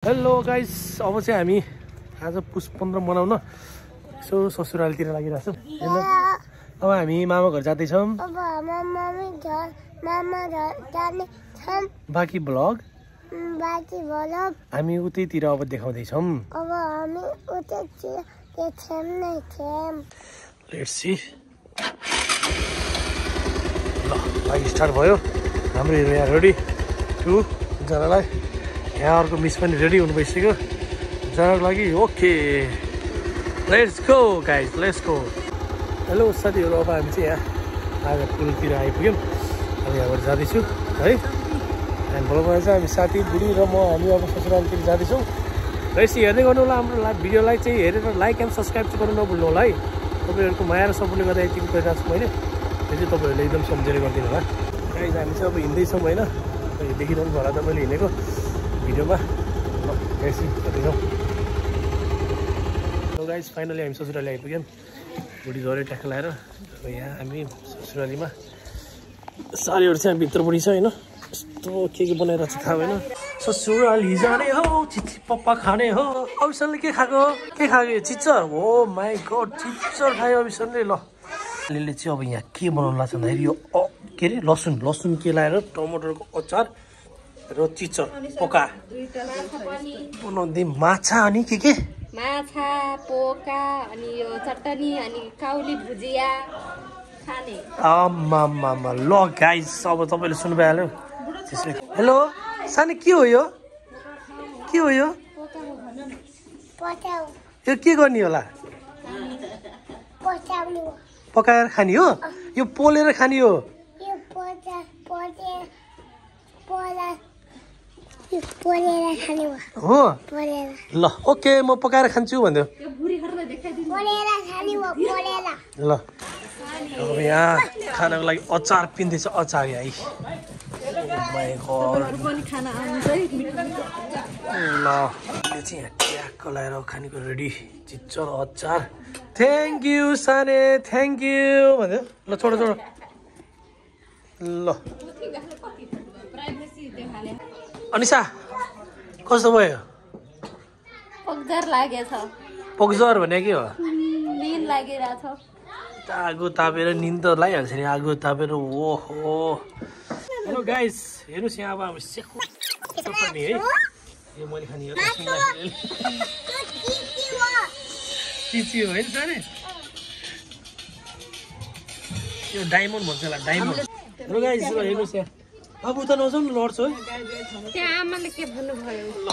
Hello guys, अब चाहिँ हामी आज पुष 15 मनाउन यसो ससुरालीतिर लागिरहेछौँ। अब हामी मामा घर जाँदैछौँ। बाँकी भ्लग हामी उतैतिर अब देखाउँदैछौँ। Let's see. ल लागि स्टार्ट भयो। हाम्रो हिरो यहाँ रेडी टु जनालाई। यहाँ अर्को मिस पनि रेडी हुनु भइसक्यो जानको लागि। Okay let's go guys, let's go. Hello साथीहरू, अब हामी चाहिँ यहाँ आज पुलतिर आइपुग्यौँ। अब यहाँबाट जाँदैछु है। अनि भोलिपल्ट चाहिँ हामी साथी बुढी र म हामी अब ससुरालीतिर जाँदैछौँ। रहेछ हेर्दै गर्नु होला। हाम्रो भिडियोलाई चाहिँ हेरेर लाइक एन्ड सब्सक्राइब चाहिँ गर्नु नभुल्नु होला है। तपाईँहरूको माया र सपोर्टले गर्दा यति गरिरहेको छु मैले। त्यो चाहिँ तपाईँहरूले एकदम सम्झेर गरिदिनु होला। गाइज हामी चाहिँ अब हिँड्दैछौँ होइन। देखिरहनु होला तपाईँले हिँडेको भिडियोमा। ल हेर्छु कतिछौँ। ल गाइज फाइनली हामी ससुराली आइपुग्यौँ। बुढी झरे ट्याक्क लगाएर अब यहाँ हामी ससुरालीमा। साडीहरू चाहिँ भित्रपट्टि छ होइन। यस्तो के बनाएर चाहिँ थाहा भएन। ससुराली जाने हो चिची पप्पा खाने हो। अविसनले के खाएको यो चिच्चर हो। माई गड चिच्चर खायो अविसनले। ल अहिले चाहिँ अब यहाँ के बनाउनु लाग्छ भन्दाखेरि यो के अरे लसुन के लगाएर टमाटरको अचार र चिच्चर पोका बनाउँदै माछा अनि के माछा पोका अनि यो चटनी अनि काउली भुजिया खाने। आमामामा ल गाइस, अब तपाईँले सुन्नु पाइहाल्यो। हेलो सानो के हो यो यो के गर्ने होला? पकाएर खाने हो? यो पोलेर खाने हो? हो ल ओके, म पकाएर खान्छु भन्दै। ल अब यहाँ खानको लागि अचार पिन्दैछ। अचार यहाँ ल अहिले चाहिँ यहाँ ट्याक्क लगाएर खानेको रेडी चिच्चर अचार। Thank you Sane, thank you भन्यो। ल छोडो ल। अनिसा कस्तो भयो? पगजर लागेछ। पगजर भने के हो? निन लागिरहेछ। आगो तापेर निन त लागिहाल्छ नि। आगो तापेर ओहो। हेलो गाइस हेर्नुहोस् यहाँ अब हामी सेको पर्ने है। यो मैले खाने हो चिची हो है जाने। यो डायमन्ड भन्छ होला, डायमन्ड। हेलो गाइस हेर्नुहोस् यहाँ। अब उता नजाउँ न, लड्छ है। त्यहाँ आमाले के भन्नुभयो?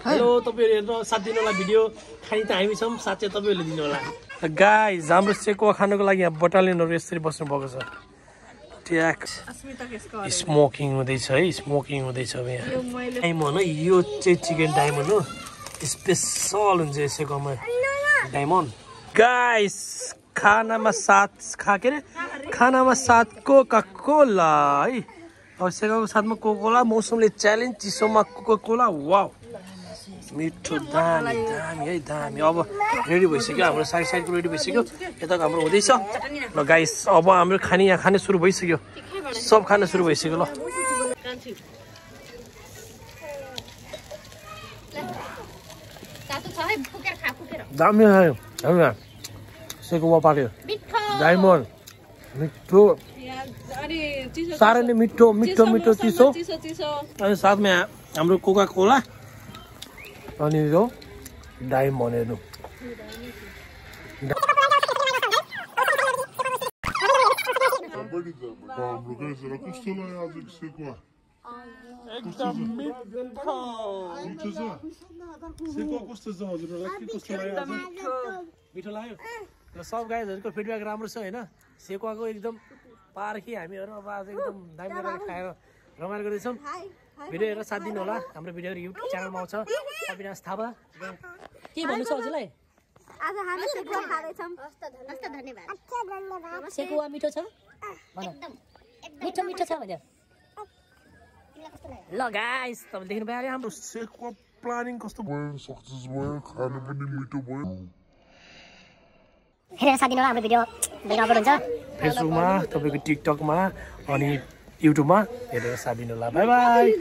हेलो तपाईँहरू हेर्नु साथ दिनु होला भिडियो। खाने त हामी छौँ, साथ चाहिँ तपाईँहरूले दिनु होला। गाइस हाम्रो सेकुवा खानुको लागि यहाँ बटालियनहरू यसरी बस्नु भएको छ। ट्याक स्मोकिङ हुँदैछ है, स्मोकिङ हुँदैछ अब यहाँ। डायमन्ड है, यो चाहिँ चिकन डायमन्ड हो। स्पेसल हुन्छ सेकुवामा डायमन्ड। गाइस खानामा साथ कोका कोला है। अब सेकाको साथमा कोका कोला। मौसमले च्यालेन्ज, चिसोमा कोका कोला। वाउ मिठो दामी दामी है दामी। अब रेडी भइसक्यो हाम्रो साइडको रेडी भइसक्यो। यताको हाम्रो हुँदैछ। ल गाइस अब हाम्रो यहाँ खाने सुरु भइसक्यो। सब खाना सुरु भइसक्यो। ल दामी खायो सेकुवा पाल्यो। डायमन्ड मिठो, साह्रै नै मिठो चिसो। अनि साथमा हाम्रो कोका कोला अनि यो डायमन्ड हेर्नु। एकदम मिठो लाग्यो। र सब गाइजहरूको फिडब्याक राम्रो छ होइन। सेकुवाको एकदम पार्खी हामीहरू अब आज एकदम दामी खाएर रमाइलो गर्दैछौँ। भिडियो हेरेर साथ दिनु होला। हाम्रो भिडियोहरू युट्युब च्यानलमा आउँछ। अविनाश थापा के भन्नु छ हजुरलाई? आज हामी सेकुवा खाँदैछौँ। धन्यवाद। सेकुवा मिठो छ भन। मिठो छ भन्यो। ल गाइस तपाईले देख्नु पायो हाम्रो सेकुवा प्लानिङ कस्तो भयो, सक्सेस भयो, खानु पनि मिठो भयो। हेरेर साथ दिनु होला। हाम्रो भिडियो अपलोड हुन्छ फेसबुकमा, तपाईँको टिकटकमा अनि युट्युबमा। हेरेर साथ दिनु होला। By by.